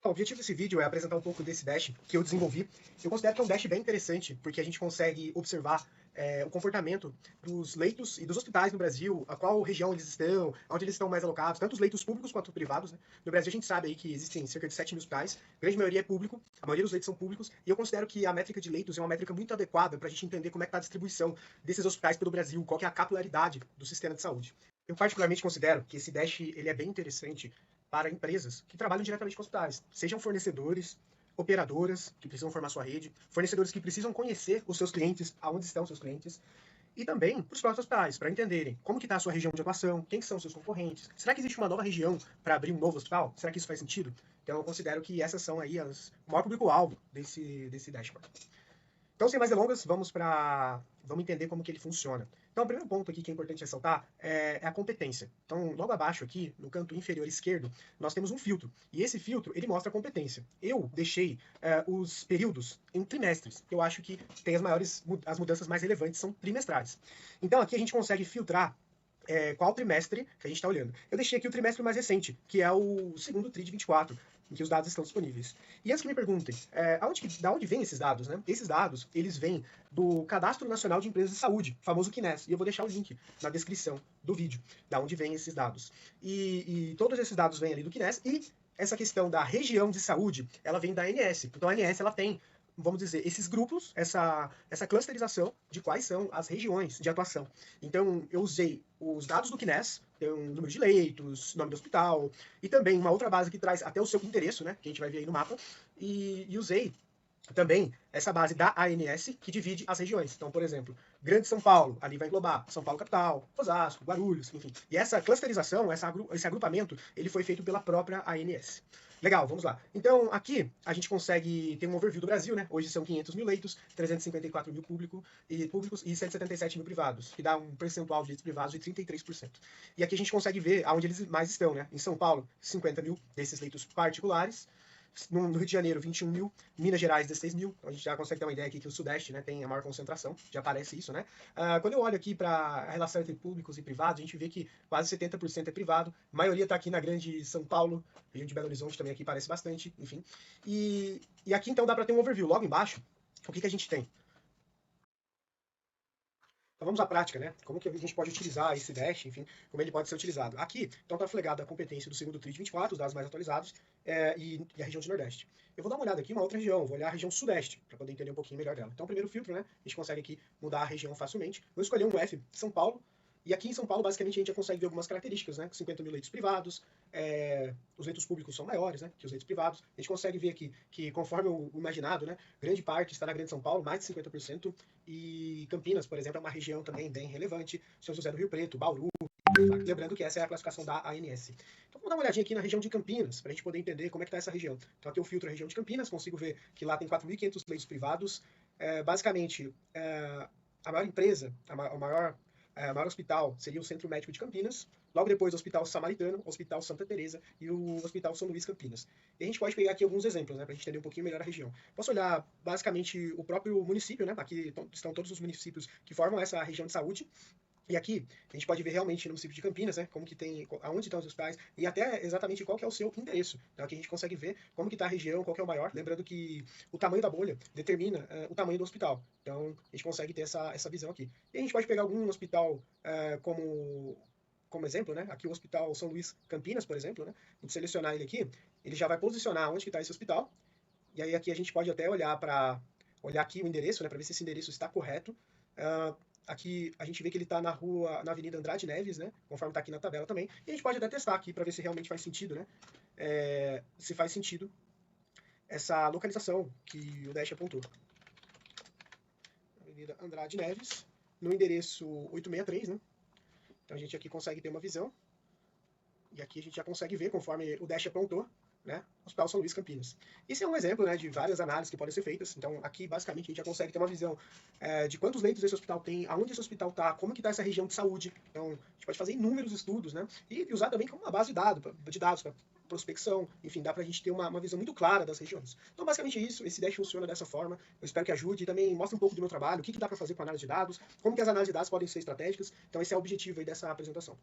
Bom, o objetivo desse vídeo é apresentar um pouco desse dash que eu desenvolvi. Eu considero que é um dash bem interessante, porque a gente consegue observar o comportamento dos leitos e dos hospitais no Brasil, a qual região eles estão, onde eles estão mais alocados, tanto os leitos públicos quanto privados, né? No Brasil a gente sabe aí que existem cerca de 7 mil hospitais, a grande maioria é público, a maioria dos leitos são públicos, e eu considero que a métrica de leitos é uma métrica muito adequada para a gente entender como é que está a distribuição desses hospitais pelo Brasil, qual que é a capilaridade do sistema de saúde. Eu particularmente considero que esse dash ele é bem interessante para empresas que trabalham diretamente com hospitais, sejam fornecedores, operadoras que precisam formar sua rede, fornecedores que precisam conhecer os seus clientes, aonde estão os seus clientes, e também para os próprios hospitais, para entenderem como que está a sua região de atuação, quem são os seus concorrentes, será que existe uma nova região para abrir um novo hospital? Será que isso faz sentido? Então eu considero que essas são aí o maior público-alvo desse dashboard. Então, sem mais delongas, vamos entender como que ele funciona. Então, o primeiro ponto aqui que é importante ressaltar é a competência. Então, logo abaixo aqui, no canto inferior esquerdo, nós temos um filtro. E esse filtro, ele mostra a competência. Eu deixei os períodos em trimestres. Eu acho que tem as mudanças mais relevantes são trimestrais. Então, aqui a gente consegue filtrar qual trimestre que a gente está olhando. Eu deixei aqui o trimestre mais recente, que é o segundo TRI de 24, em que os dados estão disponíveis. E antes que me perguntem, da onde vêm esses dados, né? Esses dados, eles vêm do Cadastro Nacional de Empresas de Saúde, famoso CNES, e eu vou deixar o link na descrição do vídeo, da onde vêm esses dados. E todos esses dados vêm ali do CNES, e essa questão da região de saúde, ela vem da ANS. Então a ANS, ela tem, vamos dizer, esses grupos, essa clusterização de quais são as regiões de atuação. Então, eu usei os dados do CNES, tem um número de leitos, nome do hospital, e também uma outra base que traz até o seu endereço, né, que a gente vai ver aí no mapa, e usei também essa base da ANS, que divide as regiões. Então, por exemplo, Grande São Paulo, ali vai englobar São Paulo capital, Osasco, Guarulhos, enfim. E essa clusterização, esse agrupamento, ele foi feito pela própria ANS. Legal, vamos lá. Então, aqui a gente consegue ter um overview do Brasil, né? Hoje são 500 mil leitos, 354 mil públicos e 177 mil privados, que dá um percentual de leitos privados de 33%. E aqui a gente consegue ver aonde eles mais estão, né? Em São Paulo, 50 mil desses leitos particulares, no Rio de Janeiro, 21 mil, Minas Gerais, 16 mil. Então a gente já consegue ter uma ideia aqui que o Sudeste, né, tem a maior concentração, já aparece isso, né? Quando eu olho aqui para a relação entre públicos e privados, a gente vê que quase 70% é privado, a maioria está aqui na grande São Paulo, região de Belo Horizonte também aqui parece bastante, enfim. E aqui então dá para ter um overview. Logo embaixo, o que a gente tem? Então vamos à prática, né? Como que a gente pode utilizar esse dash, enfim, como ele pode ser utilizado. Aqui, então está flegada a competência do segundo TRI de 24, os dados mais atualizados, e a região de Nordeste. Eu vou dar uma olhada aqui em uma outra região, vou olhar a região Sudeste, para poder entender um pouquinho melhor dela. Então, o primeiro filtro, né? A gente consegue aqui mudar a região facilmente. Vou escolher um F, São Paulo, e aqui em São Paulo, basicamente, a gente já consegue ver algumas características, né? 50 mil leitos privados, os leitos públicos são maiores, né? Que os leitos privados. A gente consegue ver aqui que, conforme o imaginado, né? Grande parte está na Grande São Paulo, mais de 50%, e Campinas, por exemplo, é uma região também bem relevante, São José do Rio Preto, Bauru, lembrando que essa é a classificação da ANS. Então vamos dar uma olhadinha aqui na região de Campinas, para a gente poder entender como é que está essa região. Então aqui eu filtro a região de Campinas, consigo ver que lá tem 4.500 leitos privados. Basicamente, a maior empresa, o maior hospital seria o Centro Médico de Campinas, logo depois o Hospital Samaritano, o Hospital Santa Teresa e o Hospital São Luís Campinas. E a gente pode pegar aqui alguns exemplos, né, para a gente entender um pouquinho melhor a região. Posso olhar basicamente o próprio município, né, aqui estão todos os municípios que formam essa região de saúde. E aqui a gente pode ver realmente no município de Campinas, né, como que tem, aonde estão os hospitais e até exatamente qual que é o seu endereço. Então aqui a gente consegue ver como que está a região, qual que é o maior. Lembrando que o tamanho da bolha determina o tamanho do hospital. Então a gente consegue ter essa visão aqui. E a gente pode pegar algum hospital como exemplo, né? Aqui o Hospital São Luís Campinas, por exemplo, né? A gente selecionar ele aqui, ele já vai posicionar onde que está esse hospital. E aí aqui a gente pode até olhar aqui o endereço, né, para ver se esse endereço está correto. Aqui a gente vê que ele está na Avenida Andrade Neves, né? Conforme está aqui na tabela também. E a gente pode até testar aqui para ver se realmente faz sentido, né? Se faz sentido essa localização que o Dash apontou. Avenida Andrade Neves, no endereço 863, né? Então a gente aqui consegue ter uma visão. E aqui a gente já consegue ver, conforme o Dash apontou, né? Hospital São Luís Campinas. Esse é um exemplo, né, de várias análises que podem ser feitas. Então, aqui, basicamente, a gente já consegue ter uma visão de quantos leitos esse hospital tem, aonde esse hospital está, como que está essa região de saúde. Então, a gente pode fazer inúmeros estudos, né? E usar também como uma base de dados para prospecção. Enfim, dá para a gente ter uma visão muito clara das regiões. Então, basicamente é isso. Esse Dash funciona dessa forma. Eu espero que ajude e também mostre um pouco do meu trabalho, o que dá para fazer com a análise de dados, como que as análises de dados podem ser estratégicas. Então, esse é o objetivo aí dessa apresentação.